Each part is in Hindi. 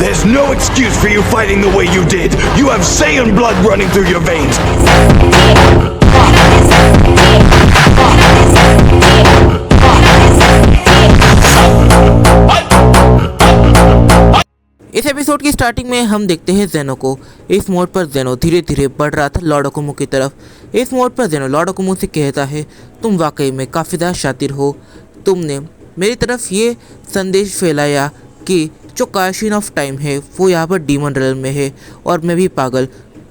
There's no excuse for you fighting the way you did. You have Saiyan blood running through your veins. इस एपिसोड की स्टार्टिंग में हम देखते हैं जेनो को। इस मोड़ पर जेनो धीरे धीरे बढ़ रहा था लॉर्ड अकुमो की तरफ। इस मोड़ पर जेनो लॉर्ड अकुमो से कहता है, तुम वाकई में काफ़ी ज़्यादा शातिर हो। तुमने मेरी तरफ ये संदेश फैलाया कि जो काशिन ऑफ टाइम है वो यहाँ पर डीमन रियल्म में है और मैं भी पागल।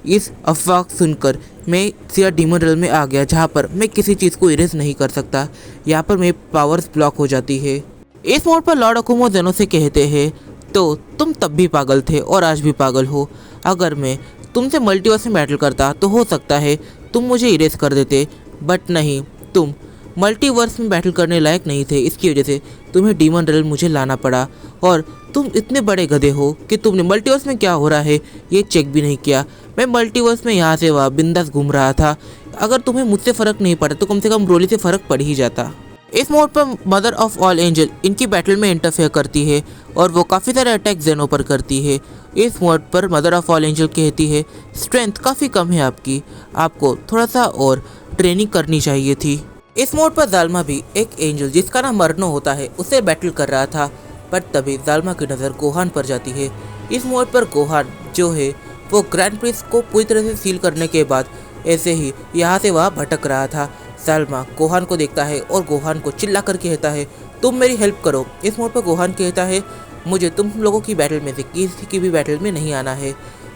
इस अफवाह सुनकर मैं सीधा डीमन रियल्म में आ गया जहाँ पर मैं किसी चीज़ को इरेज नहीं कर सकता। यहाँ पर मेरी पावर्स ब्लॉक हो जाती है। इस मोड़ पर लॉर्ड अकुमो जेनो से कहते हैं, तो तुम तब भी पागल थे और आज भी पागल हो। अगर मैं तुमसे मल्टीवर्स में बैटल करता तो हो सकता है तुम मुझे इरेज कर देते, बट नहीं, तुम मल्टीवर्स में बैटल करने लायक नहीं थे। इसकी वजह से तुम्हें डीमन रियल्म मुझे लाना पड़ा और तुम इतने बड़े गधे हो कि तुमने मल्टीवर्स में क्या हो रहा है ये चेक भी नहीं किया। मैं मल्टीवर्स में यहाँ से वहाँ बिंदास घूम रहा था। अगर तुम्हें मुझसे फ़र्क नहीं पड़ा तो कम से कम ब्रोली से फ़र्क पड़ ही जाता। इस मोड पर मदर ऑफ ऑल एंजल इनकी बैटल में इंटरफेयर करती है और वो काफ़ी सारे अटैक जेनो पर करती है। इस मोड पर मदर ऑफ ऑल एंजल कहती है, स्ट्रेंथ काफ़ी कम है आपको थोड़ा सा और ट्रेनिंग करनी चाहिए थी। इस मोड पर जालमा भी एक एंजल जिसका नाम मरनो होता है उससे बैटल कर रहा था, बट तभी जालमा की नज़र गोहान पर जाती है। इस मोड पर गोहान जो है वो ग्रैंड प्रिंस को पूरी तरह से सील करने के बाद ऐसे ही यहाँ से वहाँ भटक रहा था। जालमा गोहान को देखता है और गोहान को चिल्ला कर कहता है, तुम मेरी हेल्प करो। इस मोड पर गोहान कहता है, मुझे तुम लोगों की बैटल में से किसी की भी बैटल में नहीं आना है,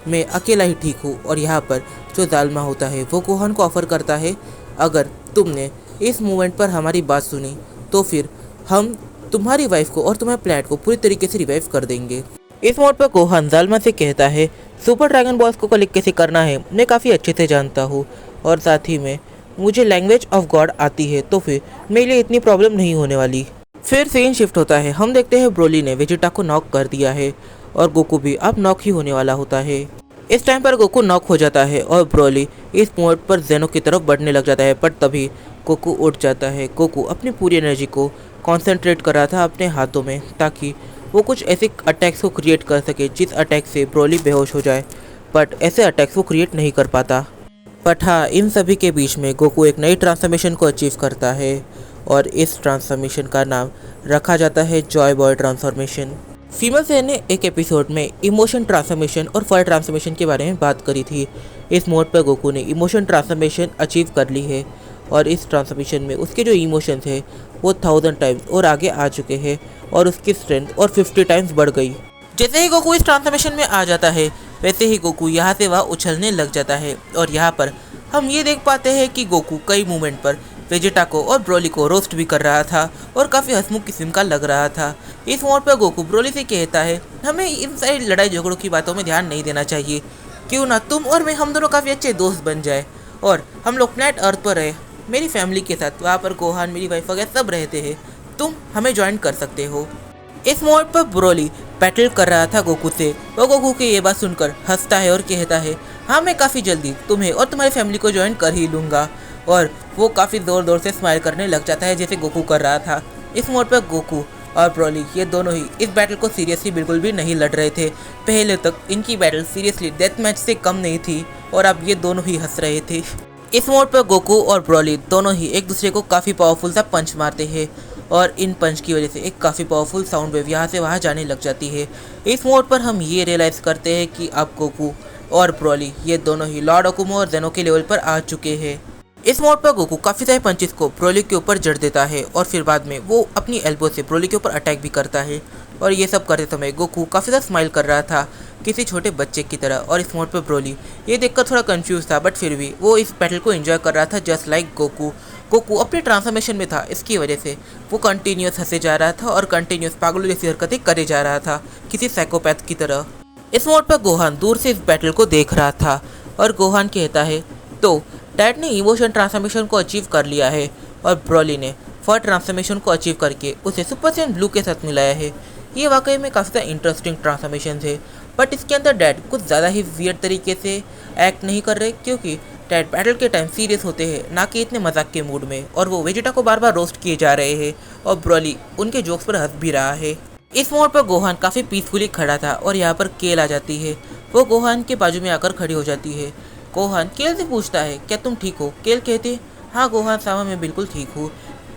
मैं अकेला ही ठीक हूँ। और यहाँ पर जो जालमा होता है वो गोहान को ऑफर करता है, अगर तुमने इस मोमेंट पर हमारी बात सुनी तो फिर हम तुम्हारी वाइफ को और तुम्हारे प्लैनेट को पूरी तरीके से रिवाइव कर देंगे। इस मोड पर गोहान जालमा से कहता है, सुपर ड्रैगन बॉल्स को कलेक्ट कैसे करना है मैं काफ़ी अच्छे से जानता हूँ और साथ ही में मुझे लैंग्वेज ऑफ गॉड आती है, तो फिर मेरे लिए इतनी प्रॉब्लम नहीं होने वाली। फिर सीन शिफ्ट होता है। हम देखते हैं ब्रोली ने वेजिटा को नॉक कर दिया है और गोकू भी अब नॉक ही होने वाला होता है। इस टाइम पर गोकू नॉक हो जाता है और ब्रोली इस मोड पर जेनो की तरफ बढ़ने लग जाता है, पर तभी गोकू उठ जाता है। गोकू अपनी पूरी एनर्जी को कॉन्सेंट्रेट कर रहा था अपने हाथों में ताकि वो कुछ ऐसे अटैक्स को क्रिएट कर सके जिस अटैक से ब्रोली बेहोश हो जाए, बट ऐसे अटैक्स को क्रिएट नहीं कर पाता। बट हाँ, इन सभी के बीच में गोकू एक नई ट्रांसफॉर्मेशन को अचीव करता है और इस ट्रांसफॉर्मेशन का नाम रखा जाता है जॉय बॉय ट्रांसफॉर्मेशन। फीमेल से ने एक एपिसोड में इमोशन ट्रांसफॉर्मेशन और फर ट्रांसफॉर्मेशन के बारे में बात करी थी। इस मोड पर गोकू ने इमोशन ट्रांसफॉर्मेशन अचीव कर ली है और इस ट्रांसफॉर्मेशन में उसके जो इमोशंस है वो 1000 टाइम्स और आगे आ चुके हैं और उसकी स्ट्रेंथ और 50 टाइम्स बढ़ गई। जैसे ही गोकू इस ट्रांसफॉर्मेशन में आ जाता है वैसे ही गोकू यहाँ से वहाँ उछलने लग जाता है और यहाँ पर हम ये देख पाते हैं कि गोकू कई मोमेंट पर वेजिटा को और ब्रोली को रोस्ट भी कर रहा था और काफ़ी हंसमुख किस्म का लग रहा था। इस मोड पर गोकू ब्रोली से कहता है, हमें इन सारी लड़ाई झगड़ों की बातों में ध्यान नहीं देना चाहिए, क्यों ना तुम और मैं हम दोनों काफ़ी अच्छे दोस्त बन जाए और हम लोग प्लैनेट अर्थ पर रहे मेरी फैमिली के साथ। वहाँ पर गोहान मेरी वाइफ वगैरह सब रहते हैं, तुम हमें ज्वाइन कर सकते हो। इस मोड पर ब्रोली बैटल कर रहा था गोकू से। वो गोकू की ये बात सुनकर हंसता है और कहता है, हाँ मैं काफ़ी जल्दी तुम्हें और तुम्हारी फैमिली को ज्वाइन कर ही लूँगा। और वो काफ़ी ज़ोर ज़ोर से स्माइल करने लग जाता है जैसे गोकू कर रहा था। इस मोड पर गोकू और ब्रोली ये दोनों ही इस बैटल को सीरियसली बिल्कुल भी नहीं लड़ रहे थे। पहले तक इनकी बैटल सीरियसली डेथ मैच से कम नहीं थी और अब ये दोनों ही हंस रहे थे। इस मोड पर गोकू और ब्रोली दोनों ही एक दूसरे को काफ़ी पावरफुल सा पंच मारते हैं और इन पंच की वजह से एक काफ़ी पावरफुल साउंड वेव यहाँ से वहाँ जाने लग जाती है। इस मोड पर हम ये रियलाइज़ करते हैं कि अब गोकू और ब्रोली ये दोनों ही लॉर्ड अकुमो और जेनो के लेवल पर आ चुके हैं। इस मोड पर गोकू काफ़ी सारे पंचेस को ब्रोली के ऊपर जड़ देता है और फिर बाद में वो अपनी एल्बो से ब्रोली के ऊपर अटैक भी करता है और ये सब करते समय गोकू काफ़ी ज़्यादा स्माइल कर रहा था किसी छोटे बच्चे की तरह। और इस मोड पर ब्रोली ये देखकर थोड़ा कंफ्यूज था, बट फिर भी वो इस बैटल को एंजॉय कर रहा था जस्ट लाइक गोकू। गोकू अपने ट्रांसफॉर्मेशन में था, इसकी वजह से वो कंटिन्यूस हंसे जा रहा था और कंटिन्यूस पागलों जैसी हरकतें करे जा रहा था किसी साइकोपैथ की तरह। इस मोड पर गोहान दूर से इस बैटल को देख रहा था और गोहान कहता है, तो डैड ने इमोशन ट्रांसफॉर्मेशन को अचीव कर लिया है और ब्रोली ने फर ट्रांसफॉर्मेशन को अचीव करके उसे सुपर सैयन ब्लू के साथ मिलाया है। ये वाकई में काफ़ी ज़्यादा इंटरेस्टिंग ट्रांसफॉर्मेशन है, बट इसके अंदर डैड कुछ ज़्यादा ही वियर्ड तरीके से एक्ट नहीं कर रहे, क्योंकि टेड बैटल के टाइम सीरियस होते हैं, ना कि इतने मजाक के मूड में, और वो वेजिटा को बार बार रोस्ट किए जा रहे हैं और ब्रोली उनके जोक्स पर हंस भी रहा है। इस मोड़ पर गोहान काफ़ी पीसफुली खड़ा था और यहाँ पर केल आ जाती है। वो गोहान के बाजू में आकर खड़ी हो जाती है। गोहान केल से पूछता है, क्या तुम ठीक हो? केल कहते, हाँ गोहान सामा, मैं बिल्कुल ठीक हूँ।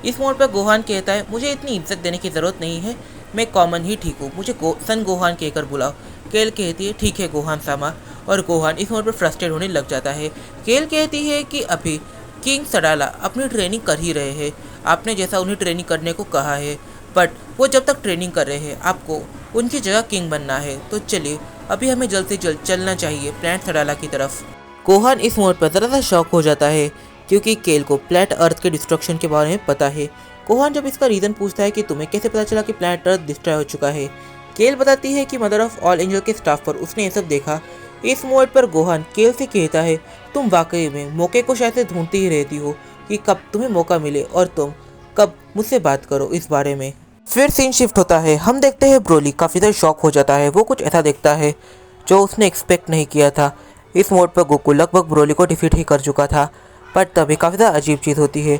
इस मोड़ पर गोहान कहता है, मुझे इतनी इज्जत देने की ज़रूरत नहीं है, मैं कॉमन ही ठीक हूँ, मुझे सन गोहान कहकर बुलाओ। केल कहती है, ठीक है गोहान सामा, और गोहान इस मोड़ पर फ्रस्ट्रेट होने लग जाता है। केल कहती है कि अभी किंग सडाला अपनी ट्रेनिंग कर ही रहे हैं, आपने जैसा उन्हें ट्रेनिंग करने को कहा है, बट वो जब तक ट्रेनिंग कर रहे हैं आपको उनकी जगह किंग बनना है, तो चलिए अभी हमें जल्द से जल्द चलना चाहिए प्लैनेट सडाला की तरफ। गोहान इस मोड़ पर ज़रा सा शॉक हो जाता है क्योंकि केल को प्लैनेट अर्थ के डिस्ट्रक्शन के बारे में पता है। गोहान जब इसका रीज़न पूछता है कि तुम्हें कैसे पता चला कि प्लैनेट अर्थ डिस्ट्रॉय हो चुका है, केल बताती है कि मदर ऑफ ऑल एंजल के स्टाफ पर उसने ये सब देखा। इस मोड़ पर गोहान केल से कहता है, तुम वाकई में मौके को शायद से ढूंढती ही रहती हो कि कब तुम्हें मौका मिले और तुम कब मुझसे बात करो इस बारे में। फिर सीन शिफ्ट होता है, हम देखते हैं ब्रोली काफ़ी ज़्यादा शॉक हो जाता है। वो कुछ ऐसा देखता है जो उसने एक्सपेक्ट नहीं किया था। इस मोड पर गोकू लगभग ब्रोली को डिफीट ही कर चुका था, बट तभी काफ़ी ज़्यादा अजीब चीज़ होती है।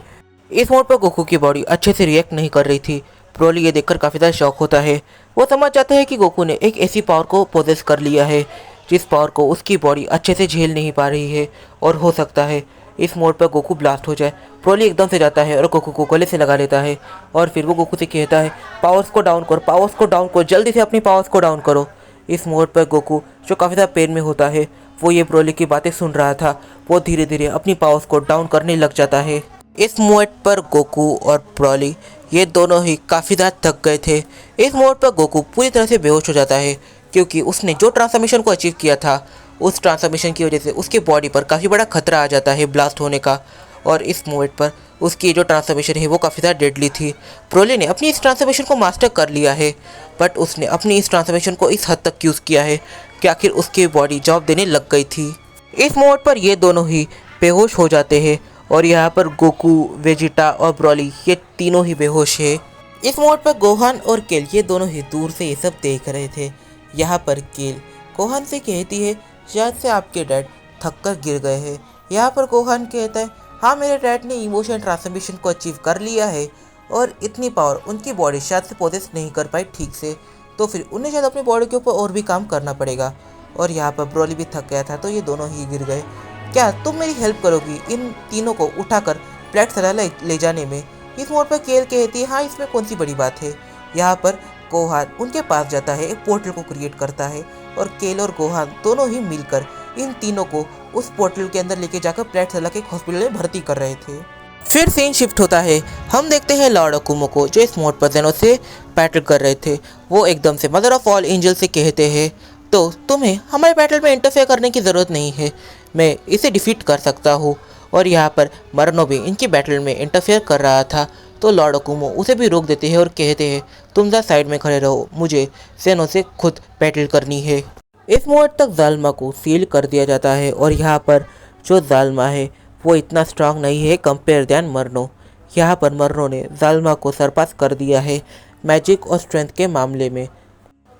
इस मोड पर गोकू की बॉडी अच्छे से रिएक्ट नहीं कर रही थी। ब्रोली ये देखकर काफ़ी ज़्यादा शॉक होता है। वो समझ जाता है कि गोकू ने एक ऐसी पावर को पोजेस कर लिया है जिस पावर को उसकी बॉडी अच्छे से झेल नहीं पा रही है, और हो सकता है इस मोड पर गोकू ब्लास्ट हो जाए। ब्रोली एकदम से जाता है और गोकू को गले से लगा लेता है, और फिर वो गोकू से कहता है, पावर्स को डाउन करो, पावर्स को डाउन करो, जल्दी से अपनी पावर्स को डाउन करो। इस मोड पर गोकू जो काफ़ी ज़्यादा पेन में होता है, वो ये ब्रोली की बातें सुन रहा था। वो धीरे धीरे अपनी पावर्स को डाउन करने लग जाता है। इस मोड पर गोकू और ब्रोली ये दोनों ही काफ़ी ज़्यादा थक गए थे। इस मोड पर गोकू पूरी तरह से बेहोश हो जाता है क्योंकि उसने जो ट्रांसफॉर्मेशन को अचीव किया था, उस ट्रांसफॉर्मेशन की वजह से उसके बॉडी पर काफ़ी बड़ा खतरा आ जाता है ब्लास्ट होने का, और इस मोड पर उसकी जो ट्रांसफॉर्मेशन है वो काफ़ी ज़्यादा डेडली थी। ब्रोली ने अपनी इस ट्रांसफॉर्मेशन को मास्टर कर लिया है, बट उसने अपनी इस ट्रांसफॉर्मेशन को इस हद तक यूज़ किया है कि आखिर उसकी बॉडी जवाब देने लग गई थी। इस मोड पर ये दोनों ही बेहोश हो जाते हैं, और यहाँ पर गोकू, वेजिटा और ब्रोली ये तीनों ही बेहोश है। इस मोड पर गोहान और केल ये दोनों ही दूर से ये सब देख रहे थे। यहाँ पर केल गोहान से कहती है, शायद से आपके डैड थक कर गिर गए हैं। यहाँ पर गोहान कहता है, हाँ मेरे डैड ने इमोशन ट्रांसफॉर्मेशन को अचीव कर लिया है, और इतनी पावर उनकी बॉडी शायद से पोजेस नहीं कर पाई ठीक से, तो फिर उन्हें शायद अपनी बॉडी के ऊपर और भी काम करना पड़ेगा। और यहाँ पर ब्रोली भी थक गया था, तो ये दोनों ही गिर गए। क्या तुम मेरी हेल्प करोगी इन तीनों को उठाकर प्लैनेट सडाला ले जाने में? इस मोड़ पर केल कहती है, हाँ इसमें कौन सी बड़ी बात है। यहाँ पर गोहान उनके पास जाता है, एक पोर्टल को क्रिएट करता है, और केल और गोहान दोनों ही मिलकर इन तीनों को उस पोर्टल के अंदर लेके जाकर प्लैनेट सडाला के हॉस्पिटल में भर्ती कर रहे थे। फिर सीन शिफ्ट होता है, हम देखते हैं लॉर्ड अकुमो को जो इस मोड पर जेनो से बैटल कर रहे थे। वो एकदम से मदर ऑफ ऑल एंजल से कहते हैं, तो तुम्हें हमारे बैटल में इंटरफेयर करने की ज़रूरत नहीं है, मैं इसे डिफीट कर सकता हूँ। और यहाँ पर मरनो भी इनकी बैटल में इंटरफेयर कर रहा था, तो लॉर्ड अकुमो उसे भी रोक देते हैं और कहते हैं, तुम ज़रा साइड में खड़े रहो, मुझे जेनो से खुद बैटल करनी है। इस मोड तक जालिमा को सील कर दिया जाता है, और यहाँ पर जो जालिमा है वो इतना स्ट्रांग नहीं है कंपेयर दैन मरनो। यहाँ पर मरनो ने जालिमा को सरपास कर दिया है मैजिक और स्ट्रेंथ के मामले में।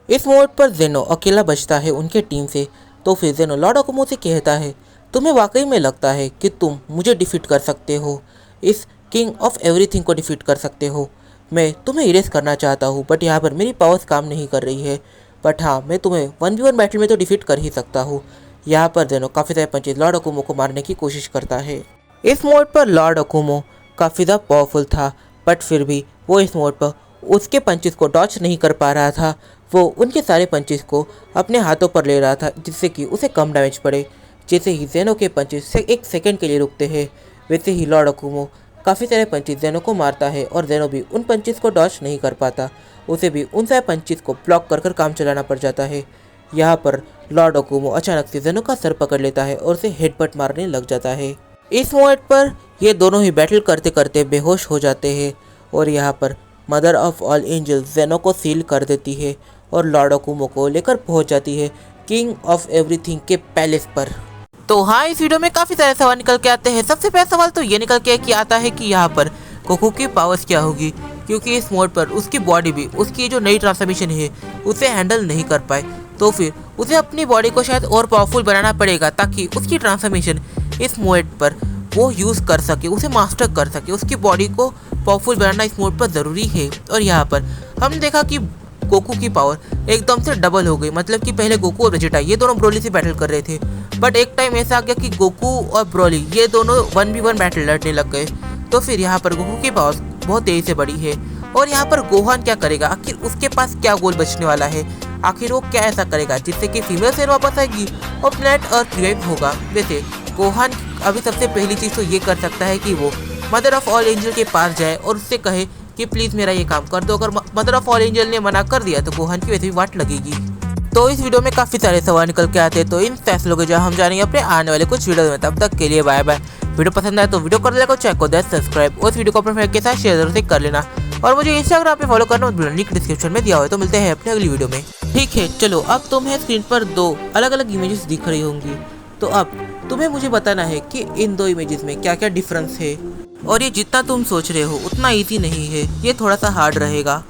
इस मोड पर जेनो अकेला बचता है उनके टीम से, तो फिर जेनो लॉर्ड अकुमो से कहता है, तुम्हें वाकई में लगता है कि तुम मुझे डिफीट कर सकते हो, इस किंग ऑफ एवरीथिंग को डिफीट कर सकते हो? मैं तुम्हें इरेज करना चाहता हूँ, बट यहाँ पर मेरी पावर्स काम नहीं कर रही है, बट हाँ मैं तुम्हें 1v1 बैटल में तो डिफीट कर ही सकता हूँ। यहाँ पर जेनो काफ़ी सारे पंचेस लॉर्ड अकुमो को मारने की कोशिश करता है। इस मोड पर लॉर्ड अकुमो काफ़ी ज़्यादा पावरफुल था, बट फिर भी वो इस मोड पर उसके पंचेस को डॉच नहीं कर पा रहा था। वो उनके सारे पंचेस को अपने हाथों पर ले रहा था, जिससे कि उसे कम डैमेज पड़े। जैसे ही जेनो के पंचेस एक सेकंड के लिए रुकते हैं, वैसे ही लॉर्ड अकुमो काफ़ी सारे पंचेस जेनो को मारता है, और जेनो भी उन पंचेस को डॉच नहीं कर पाता। उसे भी उन सारे पंचेस को ब्लॉक कर काम चलाना पड़ जाता है। यहाँ पर लॉर्ड अकुमो अचानक से जेनो का सर पकड़ लेता है और उसे हेडबट मारने लग जाता है। इस मोड पर ये दोनों ही बैटल करते करते बेहोश हो जाते हैं, और यहाँ पर मदर ऑफ ऑल एंजल जेनो को सील कर देती है और लॉर्ड अकुमो को लेकर पहुँच जाती है किंग ऑफ एवरीथिंग के पैलेस पर। तो हाँ, इस वीडियो में काफ़ी सारे सवाल निकल के आते हैं। सबसे पहला सवाल तो ये निकल के आता है कि यहाँ पर गोकू की पावर्स क्या होगी, क्योंकि इस मोड पर उसकी बॉडी भी उसकी जो नई ट्रांसफॉर्मेशन है उसे हैंडल नहीं कर पाए, तो फिर उसे अपनी बॉडी को शायद और पावरफुल बनाना पड़ेगा ताकि उसकी ट्रांसफॉर्मेशन इस मोड पर वो यूज़ कर सके, उसे मास्टर कर सके, उसकी बॉडी को पावरफुल बनाना इस मोड पर ज़रूरी है। और यहाँ पर हमने देखा कि गोकू की पावर एकदम से डबल हो गई, मतलब कि पहले गोकू और वेजिटा ये दोनों ब्रोली से बैटल कर रहे थे, बट एक टाइम ऐसा आ गया कि गोकू और ब्रोली ये दोनों 1v1 बैटल लड़ने लग गए। तो फिर यहाँ पर गोकू की पावर बहुत तेज़ी से बढ़ी है। और यहाँ पर गोहान क्या करेगा, आखिर उसके पास क्या गोल बचने वाला है, आखिर वो क्या ऐसा करेगा जिससे कि फीमेल सेल वापस आएगी और प्लेनेट अर्थ रिवाइव होगा। वैसे गोहान अभी सबसे पहली चीज़ तो ये कर सकता है कि वो मदर ऑफ ऑल एंजल के पास जाए और उससे कहे कि प्लीज़ मेरा ये काम कर दो। अगर मदर ऑफ ऑल एंजल ने मना कर दिया तो गोहान की वैसे भी वाट लगेगी। तो इस वीडियो में काफ़ी सारे सवाल निकल के आते हैं, तो इन फैसलों के जो हम जानेंगे अपने आने वाले कुछ वीडियो में। तब तक के लिए बाय बाय। वीडियो पसंद आए तो वीडियो कर लेगा, चैनल को 10 सब्सक्राइब और इस वीडियो को अपने फ्रेंड के साथ शेयर जरूर से कर लेना। और मुझे इंस्टाग्राम पे फॉलो करना मत भूलना, लिंक डिस्क्रिप्शन में दिया हुआ है। तो मिलते हैं अपने अगली वीडियो में। ठीक है, चलो अब तुम्हें स्क्रीन पर 2 अलग अलग इमेजेस दिख रही होंगी, तो अब तुम्हें मुझे बताना है कि इन 2 इमेजेस में क्या क्या डिफरेंस है। और ये जितना तुम सोच रहे हो उतना ईजी नहीं है, ये थोड़ा सा हार्ड रहेगा।